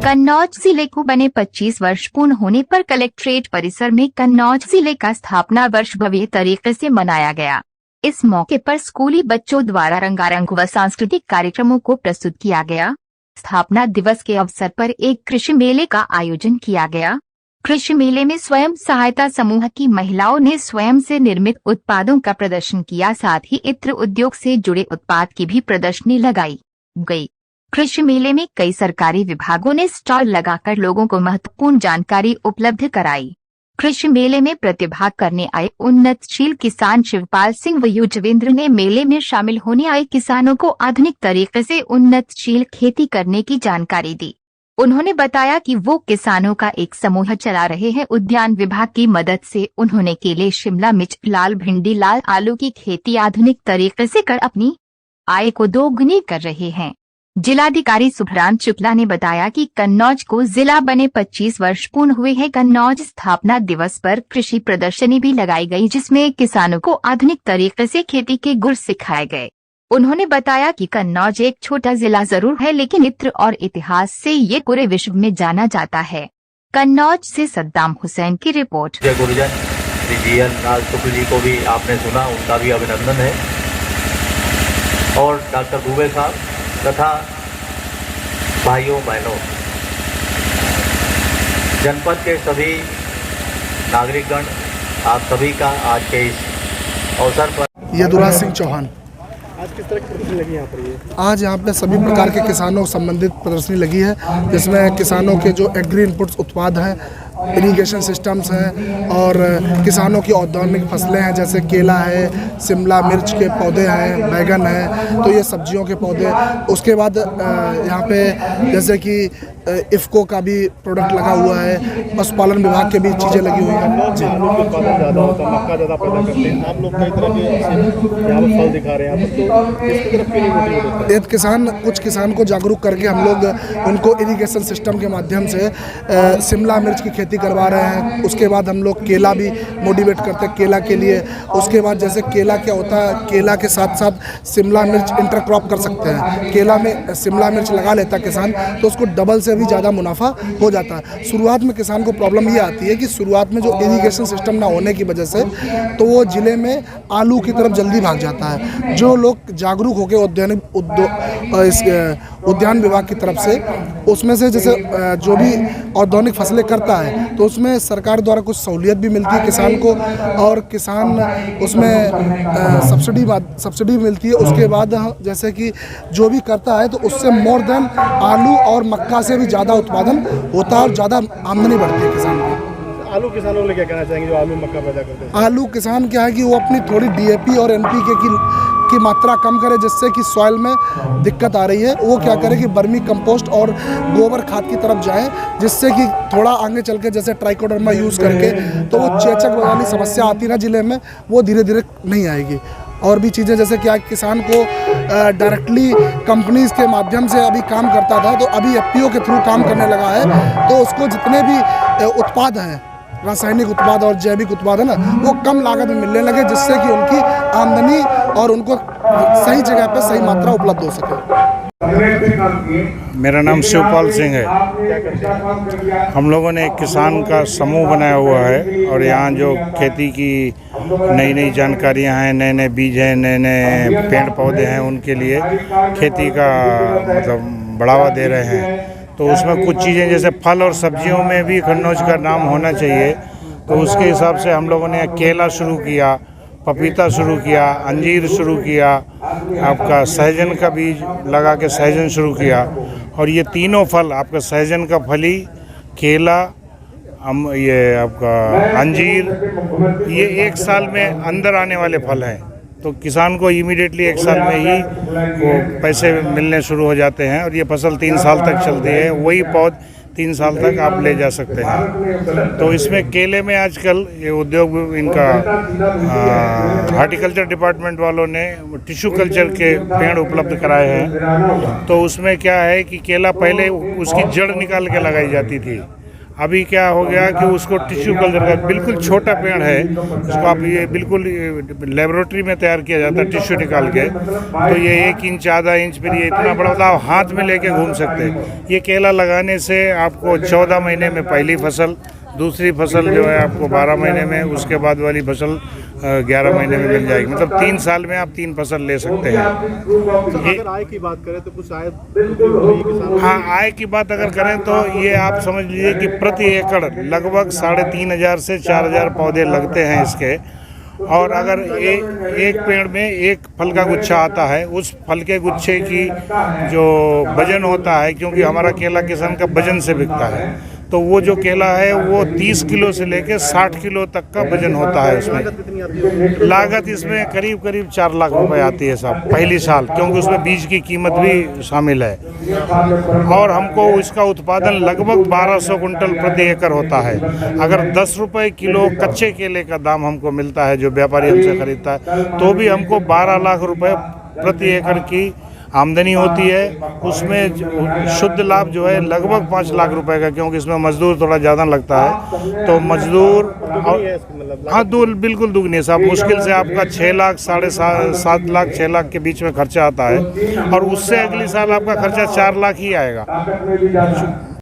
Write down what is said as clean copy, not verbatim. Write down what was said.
कन्नौज जिले को बने 25 वर्ष पूर्ण होने पर कलेक्ट्रेट परिसर में कन्नौज जिले का स्थापना वर्ष भव्य तरीके से मनाया गया। इस मौके पर स्कूली बच्चों द्वारा रंगारंग व सांस्कृतिक कार्यक्रमों को प्रस्तुत किया गया। स्थापना दिवस के अवसर पर एक कृषि मेले का आयोजन किया गया। कृषि मेले में स्वयं सहायता समूह की महिलाओं ने स्वयं से निर्मित उत्पादों का प्रदर्शन किया, साथ ही इत्र उद्योग से जुड़े उत्पाद की भी प्रदर्शनी लगाई गई। कृषि मेले में कई सरकारी विभागों ने स्टॉल लगाकर लोगों को महत्वपूर्ण जानकारी उपलब्ध कराई। कृषि मेले में प्रतिभाग करने आए उन्नतशील किसान शिवपाल सिंह व युजवेंद्र ने मेले में शामिल होने आए किसानों को आधुनिक तरीके से उन्नतशील खेती करने की जानकारी दी। उन्होंने बताया कि वो किसानों का एक समूह चला रहे हैं। उद्यान विभाग की मदद से उन्होंने केले, शिमला मिर्च, लाल भिंडी, लाल आलू की खेती आधुनिक तरीके से कर अपनी आय को दोगुनी कर रहे हैं। जिलाधिकारी सुभ्रांत शुक्ला ने बताया कि कन्नौज को जिला बने 25 वर्ष पूर्ण हुए हैं। कन्नौज स्थापना दिवस पर कृषि प्रदर्शनी भी लगाई गई, जिसमें किसानों को आधुनिक तरीके से खेती के गुर सिखाए गए। उन्होंने बताया कि कन्नौज एक छोटा जिला जरूर है, लेकिन इत्र और इतिहास से ये पूरे विश्व में जाना जाता है। कन्नौज से सद्दाम हुसैन की रिपोर्ट। जय गुरुजन, शुक्ल जी को भी आपने सुना, उनका भी अभिनंदन है। और डॉक्टर दुबे साहब तथा भाइयों बहनों, जनपद के सभी नागरिकगण, आप सभी का आज के इस अवसर पर। यदुराज सिंह चौहान। आज किस तरह की प्रदर्शनी लगी यहाँ पर? ये आज यहाँ पे सभी प्रकार के किसानों संबंधित प्रदर्शनी लगी है, जिसमें किसानों के जो एग्री इनपुट्स उत्पाद हैं, इरिगेशन सिस्टम्स हैं और किसानों की औद्योगिक फसलें हैं, जैसे केला है, शिमला मिर्च के पौधे हैं, बैगन है, तो ये सब्जियों के पौधे। उसके बाद यहाँ पे जैसे कि इफ़को का भी प्रोडक्ट लगा हुआ है, पशुपालन विभाग के भी चीज़ें लगी हुई हैं। जी, आलू का उत्पादन ज़्यादा होता है, मक्का ज़्यादा पैदा करते हैं, आप लोग कई तरह के यहाँ पर फल दिखा रहे हैं, यहाँ पर तो इसकी तरफ क्यों नहीं होता है? कुछ किसान को जागरूक करके हम लोग उनको इरिगेशन सिस्टम के माध्यम से शिमला मिर्च की खेती करवा रहे हैं। उसके बाद हम लोग केला भी मोटिवेट करते हैं केला के लिए। उसके बाद जैसे केला क्या होता है, केला के साथ साथ शिमला मिर्च इंटरक्रॉप कर सकते हैं। केला में शिमला मिर्च लगा लेता है किसान, तो उसको डबल से भी ज़्यादा मुनाफा हो जाता है। शुरुआत में किसान को प्रॉब्लम ये आती है कि शुरुआत में जो इरिगेशन सिस्टम ना होने की वजह से तो वो ज़िले में आलू की तरफ जल्दी भाग जाता है। जो लोग जागरूक होकर उद्यान विभाग की तरफ से, उसमें से जैसे जो भी औद्योगिक फसलें करता है तो उसमें सरकार द्वारा कुछ सहूलियत भी मिलती है किसान को, और किसान उसमें सब्सिडी मिलती है। उसके बाद जैसे कि जो भी करता है तो उससे मोर देन आलू और मक्का से भी ज़्यादा उत्पादन होता है और ज़्यादा आमदनी बढ़ती है किसान की। आलू किसानों को क्या कहना चाहेंगे जो आलू मक्का पैदा करते हैं? आलू किसान क्या है कि वो अपनी थोड़ी DAP और NPK की मात्रा कम करे, जिससे कि सॉइल में दिक्कत आ रही है। वो क्या करे कि बर्मी कंपोस्ट और गोबर खाद की तरफ जाए, जिससे कि थोड़ा आगे चल के जैसे ट्राइकोडर्मा यूज़ करके तो वो चेचक वाली समस्या आती ना जिले में, वो धीरे धीरे नहीं आएगी। और भी चीज़ें जैसे कि किसान को डायरेक्टली कंपनीज के माध्यम से अभी काम करता था, तो अभी FPO के थ्रू काम करने लगा है, तो उसको जितने भी उत्पाद हैं, रासायनिक उत्पाद और जैविक उत्पाद है ना, वो कम लागत में मिलने लगे, जिससे कि उनकी आमदनी और उनको सही जगह पे सही मात्रा उपलब्ध हो सके। मेरा नाम शिवपाल सिंह है। हम लोगों ने एक किसान का समूह बनाया हुआ है और यहाँ जो खेती की नई नई जानकारियाँ हैं, नए नए बीज हैं, नए नए पेड़ पौधे हैं, उनके लिए खेती का मतलब बढ़ावा दे रहे हैं। तो उसमें कुछ चीज़ें जैसे फल और सब्जियों में भी कन्नौज का नाम होना चाहिए, तो उसके हिसाब से हम लोगों ने केला शुरू किया, पपीता शुरू किया, अंजीर शुरू किया, आपका सहजन का बीज लगा के सहजन शुरू किया। और ये तीनों फल, आपका सहजन का फली, केला, ये आपका अंजीर, ये 1 साल में अंदर आने वाले फल हैं। तो किसान को इमीडिएटली 1 साल में ही वो पैसे मिलने शुरू हो जाते हैं और ये फसल 3 साल तक चलती है। वही पौध 3 साल तक आप ले जा सकते हैं। तो इसमें केले में आजकल ये उद्योग इनका हार्टिकल्चर डिपार्टमेंट वालों ने टिश्यू कल्चर के पेड़ उपलब्ध कराए हैं। तो उसमें क्या है कि केला पहले उसकी जड़ निकाल के लगाई जाती थी, अभी क्या हो गया कि उसको टिश्यू कल्चर का बिल्कुल छोटा पेड़ है, उसको आप ये बिल्कुल लेबोरेटरी में तैयार किया जाता है टिश्यू निकाल के, तो ये 1 इंच आधा इंच, फिर ये इतना बड़ा होता है, आप हाथ में लेके घूम सकते हैं। ये केला लगाने से आपको 14 महीने में पहली फसल, दूसरी फसल जो है आपको 12 महीने में, उसके बाद वाली फसल 11 महीने में मिल जाएगी। मतलब 3 साल में आप 3 फसल ले सकते हैं। अगर आय की बात करें तो कुछ आय किसान, हाँ, आय की बात अगर करें तो ये आप समझ लीजिए कि प्रति एकड़ लगभग 3,500 से 4,000 पौधे लगते हैं इसके। और अगर एक पेड़ में एक फल का गुच्छा आता है, उस फल के गुच्छे की जो वजन होता है, क्योंकि हमारा केला किसान का वजन से बिकता है, तो वो जो केला है वो 30 किलो से लेकर 60 किलो तक का वजन होता है उसमें। लागत इसमें करीब 4 लाख रुपए आती है साहब पहली साल, क्योंकि उसमें बीज की कीमत भी शामिल है। और हमको इसका उत्पादन लगभग 1200 कुंटल प्रति एकड़ होता है। अगर 10 रुपए किलो कच्चे केले का दाम हमको मिलता है, जो व्यापारी हमसे खरीदता है, तो भी हमको 12 लाख रुपए प्रति एकड़ की आमदनी होती है। उसमें शुद्ध लाभ जो है लगभग 5 लाख रुपए का, क्योंकि इसमें मजदूर थोड़ा ज़्यादा लगता है, तो मजदूर हाँ बिल्कुल दुगनी है साहब। मुश्किल से आपका 6 लाख, 7.5 लाख, 6 लाख के बीच में खर्चा आता है, और उससे अगली साल आपका खर्चा 4 लाख ही आएगा।